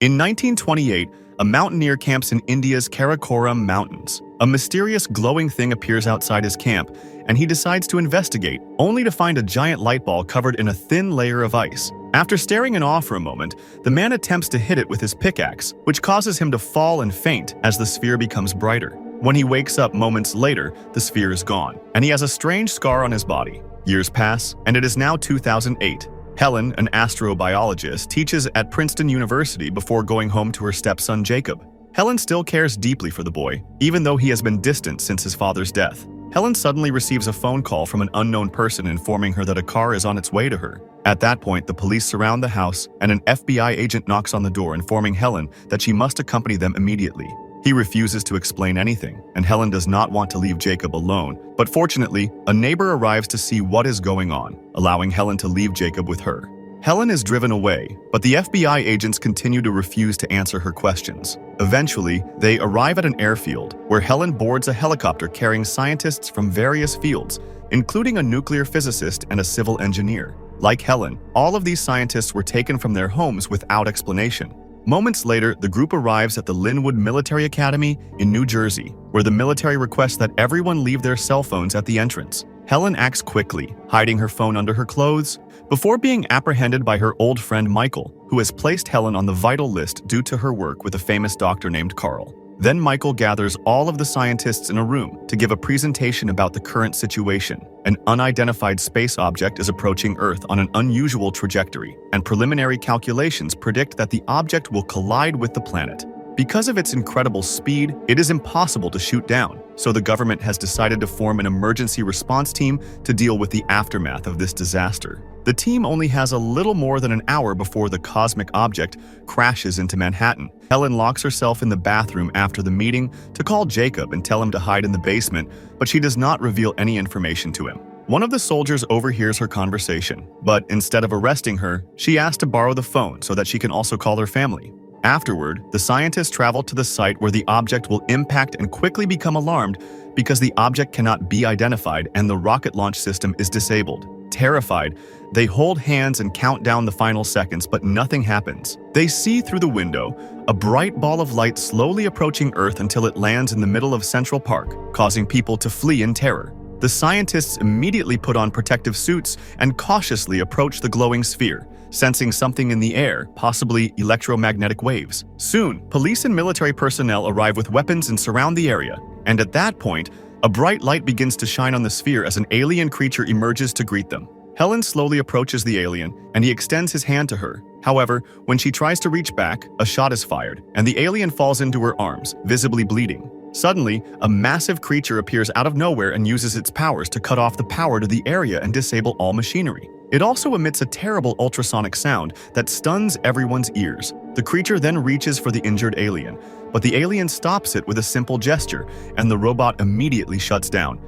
In 1928, a mountaineer camps in India's Karakoram Mountains. A mysterious glowing thing appears outside his camp, and he decides to investigate, only to find a giant light ball covered in a thin layer of ice. After staring in awe for a moment, the man attempts to hit it with his pickaxe, which causes him to fall and faint as the sphere becomes brighter. When he wakes up moments later, the sphere is gone, and he has a strange scar on his body. Years pass, and it is now 2008. Helen, an astrobiologist, teaches at Princeton University before going home to her stepson Jacob. Helen still cares deeply for the boy, even though he has been distant since his father's death. Helen suddenly receives a phone call from an unknown person informing her that a car is on its way to her. At that point, the police surround the house, and an FBI agent knocks on the door informing Helen that she must accompany them immediately. He refuses to explain anything, and Helen does not want to leave Jacob alone. But fortunately, a neighbor arrives to see what is going on, allowing Helen to leave Jacob with her. Helen is driven away, but the FBI agents continue to refuse to answer her questions. Eventually, they arrive at an airfield, where Helen boards a helicopter carrying scientists from various fields, including a nuclear physicist and a civil engineer. Like Helen, all of these scientists were taken from their homes without explanation. Moments later, the group arrives at the Linwood Military Academy in New Jersey, where the military requests that everyone leave their cell phones at the entrance. Helen acts quickly, hiding her phone under her clothes, before being apprehended by her old friend Michael, who has placed Helen on the vital list due to her work with a famous doctor named Carl. Then Michael gathers all of the scientists in a room to give a presentation about the current situation. An unidentified space object is approaching Earth on an unusual trajectory, and preliminary calculations predict that the object will collide with the planet. Because of its incredible speed, it is impossible to shoot down, so the government has decided to form an emergency response team to deal with the aftermath of this disaster. The team only has a little more than an hour before the cosmic object crashes into Manhattan. Helen locks herself in the bathroom after the meeting to call Jacob and tell him to hide in the basement, but she does not reveal any information to him. One of the soldiers overhears her conversation, but instead of arresting her, she asks to borrow the phone so that she can also call her family. Afterward, the scientists travel to the site where the object will impact and quickly become alarmed because the object cannot be identified and the rocket launch system is disabled. Terrified, they hold hands and count down the final seconds, but nothing happens. They see through the window a bright ball of light slowly approaching Earth until it lands in the middle of Central Park, causing people to flee in terror. The scientists immediately put on protective suits and cautiously approach the glowing sphere, sensing something in the air, possibly electromagnetic waves. Soon, police and military personnel arrive with weapons and surround the area, and at that point, a bright light begins to shine on the sphere as an alien creature emerges to greet them. Helen slowly approaches the alien, and he extends his hand to her. However, when she tries to reach back, a shot is fired, and the alien falls into her arms, visibly bleeding. Suddenly, a massive creature appears out of nowhere and uses its powers to cut off the power to the area and disable all machinery. It also emits a terrible ultrasonic sound that stuns everyone's ears. The creature then reaches for the injured alien, but the alien stops it with a simple gesture, and the robot immediately shuts down,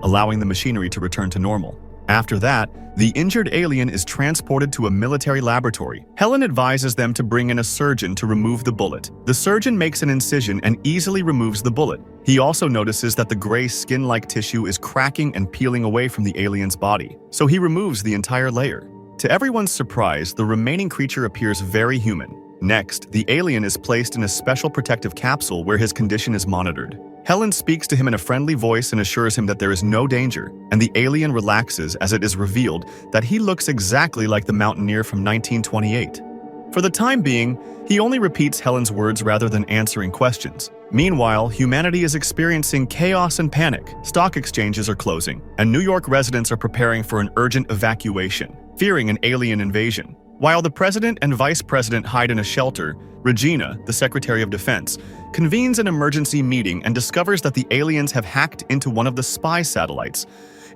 allowing the machinery to return to normal. After that, the injured alien is transported to a military laboratory. Helen advises them to bring in a surgeon to remove the bullet. The surgeon makes an incision and easily removes the bullet. He also notices that the gray skin-like tissue is cracking and peeling away from the alien's body, so he removes the entire layer. To everyone's surprise, the remaining creature appears very human. Next, the alien is placed in a special protective capsule where his condition is monitored. Helen speaks to him in a friendly voice and assures him that there is no danger, and the alien relaxes as it is revealed that he looks exactly like the mountaineer from 1928. For the time being, he only repeats Helen's words rather than answering questions. Meanwhile, humanity is experiencing chaos and panic. Stock exchanges are closing, and New York residents are preparing for an urgent evacuation, fearing an alien invasion. While the president and vice president hide in a shelter, Regina, the Secretary of Defense, convenes an emergency meeting and discovers that the aliens have hacked into one of the spy satellites,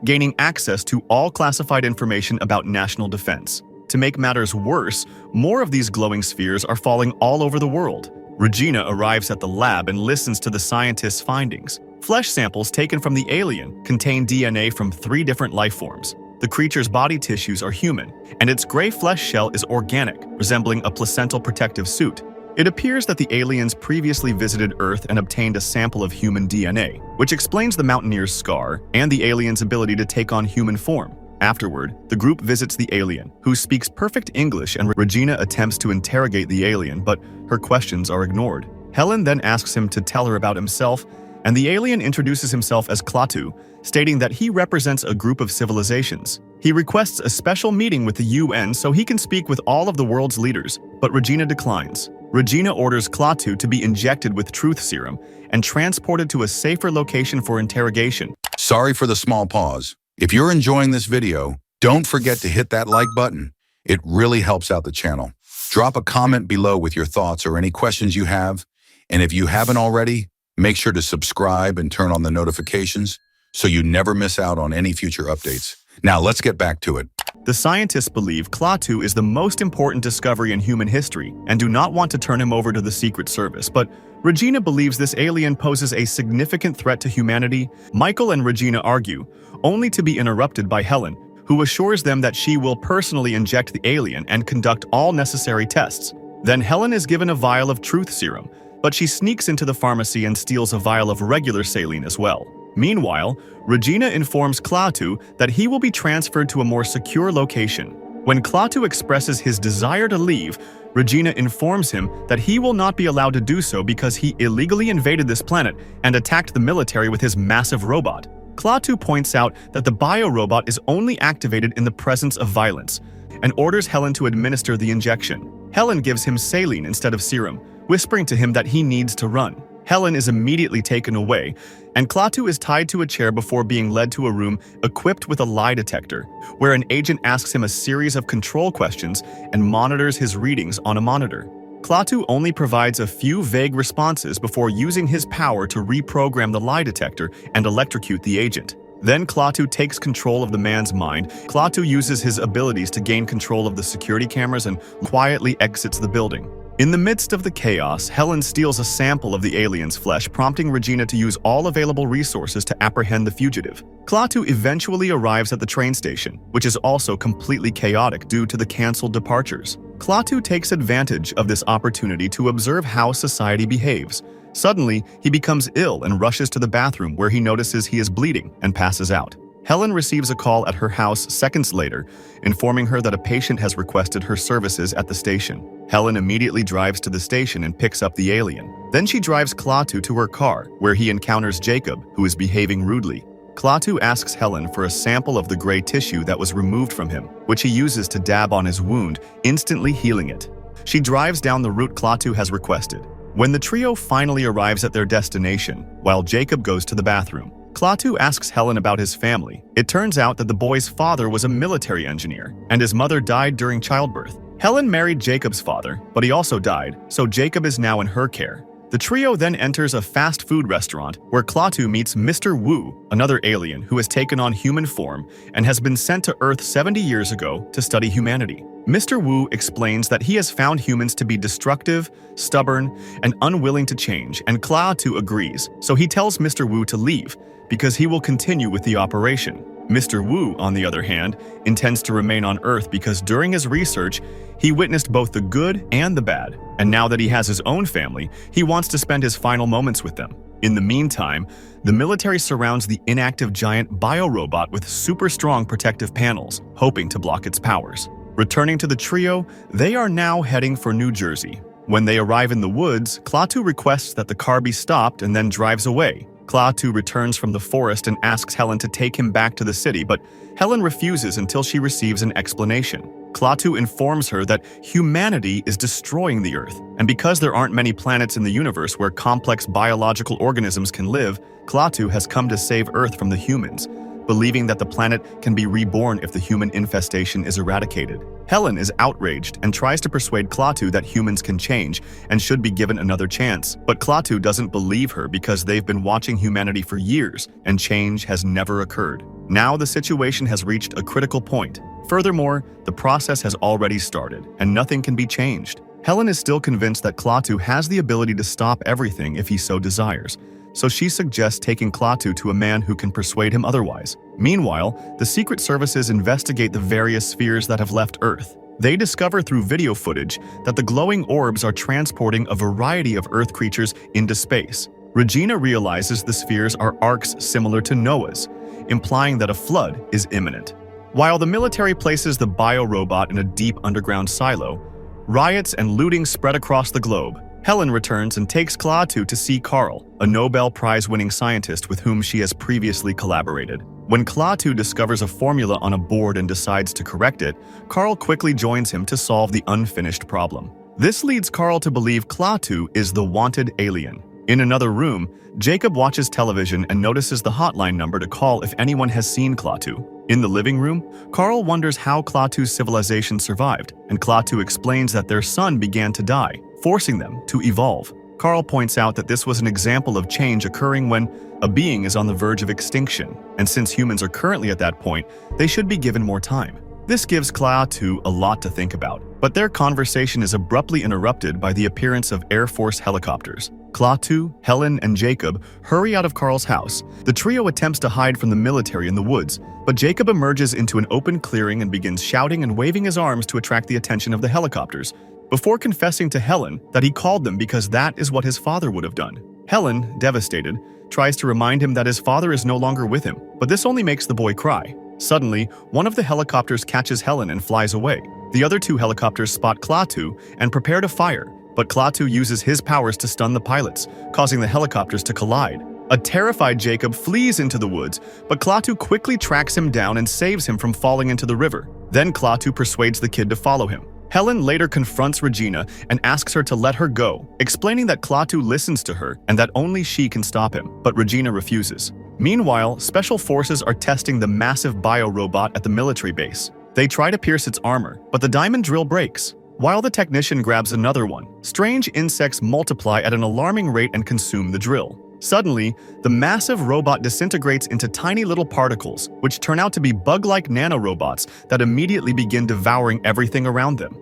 gaining access to all classified information about national defense. To make matters worse, more of these glowing spheres are falling all over the world. Regina arrives at the lab and listens to the scientists' findings. Flesh samples taken from the alien contain DNA from 3 different life forms. The creature's body tissues are human, and its gray flesh shell is organic, resembling a placental protective suit. It appears that the aliens previously visited Earth and obtained a sample of human DNA, which explains the mountaineer's scar and the alien's ability to take on human form. Afterward, the group visits the alien, who speaks perfect English, and Regina attempts to interrogate the alien, but her questions are ignored. Helen then asks him to tell her about himself, and the alien introduces himself as Klaatu, stating that he represents a group of civilizations. He requests a special meeting with the UN so he can speak with all of the world's leaders, but Regina declines. Regina orders Klaatu to be injected with truth serum and transported to a safer location for interrogation. Sorry for the small pause. If you're enjoying this video, don't forget to hit that like button. It really helps out the channel. Drop a comment below with your thoughts or any questions you have. And if you haven't already, make sure to subscribe and turn on the notifications so you never miss out on any future updates. Now let's get back to it. The scientists believe Klaatu is the most important discovery in human history and do not want to turn him over to the Secret Service, but Regina believes this alien poses a significant threat to humanity. Michael and Regina argue, only to be interrupted by Helen, who assures them that she will personally inject the alien and conduct all necessary tests. Then Helen is given a vial of truth serum, but she sneaks into the pharmacy and steals a vial of regular saline as well. Meanwhile, Regina informs Klaatu that he will be transferred to a more secure location. When Klaatu expresses his desire to leave, Regina informs him that he will not be allowed to do so because he illegally invaded this planet and attacked the military with his massive robot. Klaatu points out that the biorobot is only activated in the presence of violence and orders Helen to administer the injection. Helen gives him saline instead of serum, whispering to him that he needs to run. Helen is immediately taken away, and Klaatu is tied to a chair before being led to a room equipped with a lie detector, where an agent asks him a series of control questions and monitors his readings on a monitor. Klaatu only provides a few vague responses before using his power to reprogram the lie detector and electrocute the agent. Then Klaatu takes control of the man's mind. Klaatu uses his abilities to gain control of the security cameras and quietly exits the building. In the midst of the chaos, Helen steals a sample of the alien's flesh, prompting Regina to use all available resources to apprehend the fugitive. Klaatu eventually arrives at the train station, which is also completely chaotic due to the cancelled departures. Klaatu takes advantage of this opportunity to observe how society behaves. Suddenly, he becomes ill and rushes to the bathroom where he notices he is bleeding and passes out. Helen receives a call at her house seconds later, informing her that a patient has requested her services at the station. Helen immediately drives to the station and picks up the alien. Then she drives Klaatu to her car, where he encounters Jacob, who is behaving rudely. Klaatu asks Helen for a sample of the gray tissue that was removed from him, which he uses to dab on his wound, instantly healing it. She drives down the route Klaatu has requested. When the trio finally arrives at their destination, while Jacob goes to the bathroom, Klaatu asks Helen about his family. It turns out that the boy's father was a military engineer, and his mother died during childbirth. Helen married Jacob's father, but he also died, so Jacob is now in her care. The trio then enters a fast food restaurant where Klaatu meets Mr. Wu, another alien who has taken on human form and has been sent to Earth 70 years ago to study humanity. Mr. Wu explains that he has found humans to be destructive, stubborn, and unwilling to change, and Klaatu agrees, so he tells Mr. Wu to leave because he will continue with the operation. Mr. Wu, on the other hand, intends to remain on Earth because during his research, he witnessed both the good and the bad, and now that he has his own family, he wants to spend his final moments with them. In the meantime, the military surrounds the inactive giant biorobot with super strong protective panels, hoping to block its powers. Returning to the trio, they are now heading for New Jersey. When they arrive in the woods, Klaatu requests that the car be stopped and then drives away. Klaatu returns from the forest and asks Helen to take him back to the city, but Helen refuses until she receives an explanation. Klaatu informs her that humanity is destroying the Earth, and because there aren't many planets in the universe where complex biological organisms can live, Klaatu has come to save Earth from the humans, believing that the planet can be reborn if the human infestation is eradicated. Helen is outraged and tries to persuade Klaatu that humans can change and should be given another chance, but Klaatu doesn't believe her because they've been watching humanity for years and change has never occurred. Now the situation has reached a critical point. Furthermore, the process has already started and nothing can be changed. Helen is still convinced that Klaatu has the ability to stop everything if he so desires, so she suggests taking Klaatu to a man who can persuade him otherwise. Meanwhile, the Secret Services investigate the various spheres that have left Earth. They discover through video footage that the glowing orbs are transporting a variety of Earth creatures into space. Regina realizes the spheres are arks similar to Noah's, implying that a flood is imminent. While the military places the biorobot in a deep underground silo, riots and looting spread across the globe. Helen returns and takes Klaatu to see Carl, a Nobel Prize-winning scientist with whom she has previously collaborated. When Klaatu discovers a formula on a board and decides to correct it, Carl quickly joins him to solve the unfinished problem. This leads Carl to believe Klaatu is the wanted alien. In another room, Jacob watches television and notices the hotline number to call if anyone has seen Klaatu. In the living room, Carl wonders how Klaatu's civilization survived, and Klaatu explains that their son began to die, forcing them to evolve. Carl points out that this was an example of change occurring when a being is on the verge of extinction, and since humans are currently at that point, they should be given more time. This gives Klaatu a lot to think about, but their conversation is abruptly interrupted by the appearance of Air Force helicopters. Klaatu, Helen, and Jacob hurry out of Carl's house. The trio attempts to hide from the military in the woods, but Jacob emerges into an open clearing and begins shouting and waving his arms to attract the attention of the helicopters, before confessing to Helen that he called them because that is what his father would have done. Helen, devastated, tries to remind him that his father is no longer with him, but this only makes the boy cry. Suddenly, one of the helicopters catches Helen and flies away. The other two helicopters spot Klaatu and prepare to fire, but Klaatu uses his powers to stun the pilots, causing the helicopters to collide. A terrified Jacob flees into the woods, but Klaatu quickly tracks him down and saves him from falling into the river. Then Klaatu persuades the kid to follow him. Helen later confronts Regina and asks her to let her go, explaining that Klaatu listens to her and that only she can stop him, but Regina refuses. Meanwhile, special forces are testing the massive biorobot at the military base. They try to pierce its armor, but the diamond drill breaks. While the technician grabs another one, strange insects multiply at an alarming rate and consume the drill. Suddenly, the massive robot disintegrates into tiny little particles, which turn out to be bug-like nanorobots that immediately begin devouring everything around them.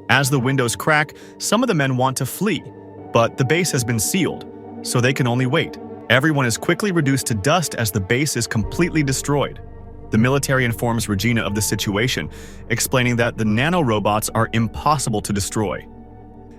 As the windows crack, some of the men want to flee, but the base has been sealed, so they can only wait. Everyone is quickly reduced to dust as the base is completely destroyed. The military informs Regina of the situation, explaining that the nanorobots are impossible to destroy.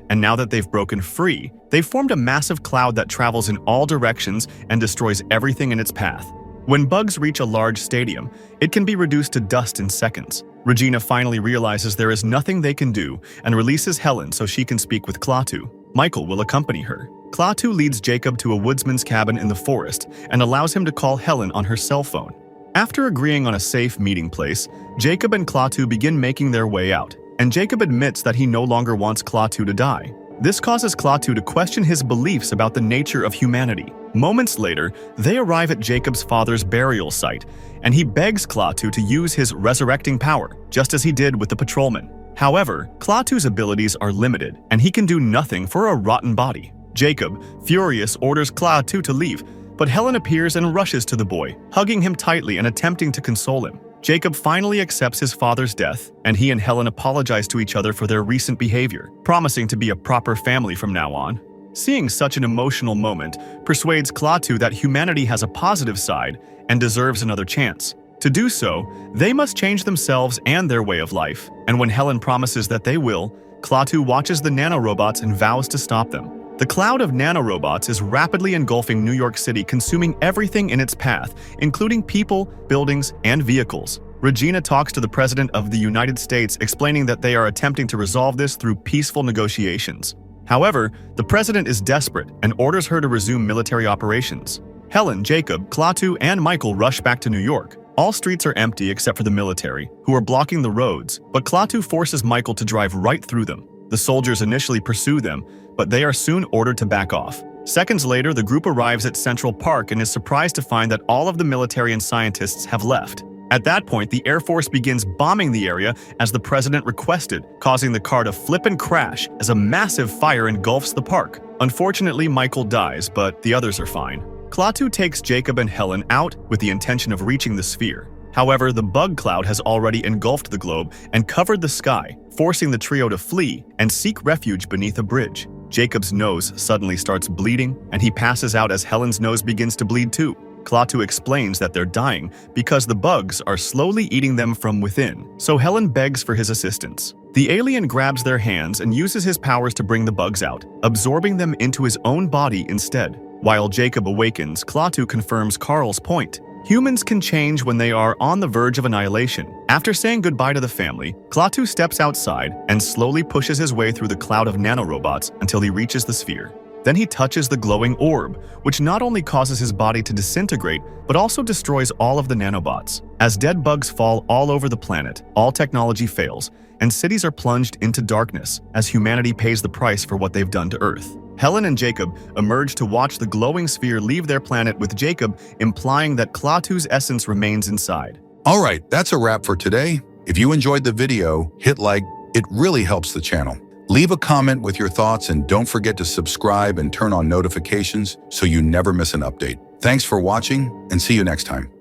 And now that they've broken free, they've formed a massive cloud that travels in all directions and destroys everything in its path. When bugs reach a large stadium, it can be reduced to dust in seconds. Regina finally realizes there is nothing they can do and releases Helen so she can speak with Klaatu. Michael will accompany her. Klaatu leads Jacob to a woodsman's cabin in the forest and allows him to call Helen on her cell phone. After agreeing on a safe meeting place, Jacob and Klaatu begin making their way out, and Jacob admits that he no longer wants Klaatu to die. This causes Klaatu to question his beliefs about the nature of humanity. Moments later, they arrive at Jacob's father's burial site, and he begs Klaatu to use his resurrecting power, just as he did with the patrolman. However, Klaatu's abilities are limited, and he can do nothing for a rotten body. Jacob, furious, orders Klaatu to leave, but Helen appears and rushes to the boy, hugging him tightly and attempting to console him. Jacob finally accepts his father's death, and he and Helen apologize to each other for their recent behavior, promising to be a proper family from now on. Seeing such an emotional moment persuades Klaatu that humanity has a positive side and deserves another chance. To do so, they must change themselves and their way of life, and when Helen promises that they will, Klaatu watches the nanorobots and vows to stop them. The cloud of nanorobots is rapidly engulfing New York City, consuming everything in its path, including people, buildings, and vehicles. Regina talks to the President of the United States, explaining that they are attempting to resolve this through peaceful negotiations. However, the President is desperate and orders her to resume military operations. Helen, Jacob, Klaatu, and Michael rush back to New York. All streets are empty except for the military, who are blocking the roads, but Klaatu forces Michael to drive right through them. The soldiers initially pursue them, but they are soon ordered to back off. Seconds later, the group arrives at Central Park and is surprised to find that all of the military and scientists have left. At that point, the Air Force begins bombing the area as the president requested, causing the car to flip and crash as a massive fire engulfs the park. Unfortunately, Michael dies, but the others are fine. Klaatu takes Jacob and Helen out with the intention of reaching the sphere. However, the bug cloud has already engulfed the globe and covered the sky, forcing the trio to flee and seek refuge beneath a bridge. Jacob's nose suddenly starts bleeding, and he passes out as Helen's nose begins to bleed too. Klaatu explains that they're dying because the bugs are slowly eating them from within, so Helen begs for his assistance. The alien grabs their hands and uses his powers to bring the bugs out, absorbing them into his own body instead. While Jacob awakens, Klaatu confirms Carl's point. Humans can change when they are on the verge of annihilation. After saying goodbye to the family, Klaatu steps outside and slowly pushes his way through the cloud of nanorobots until he reaches the sphere. Then he touches the glowing orb, which not only causes his body to disintegrate, but also destroys all of the nanobots. As dead bugs fall all over the planet, all technology fails, and cities are plunged into darkness as humanity pays the price for what they've done to Earth. Helen and Jacob emerge to watch the glowing sphere leave their planet, with Jacob implying that Klaatu's essence remains inside. All right, that's a wrap for today. If you enjoyed the video, hit like. It really helps the channel. Leave a comment with your thoughts and don't forget to subscribe and turn on notifications so you never miss an update. Thanks for watching and see you next time.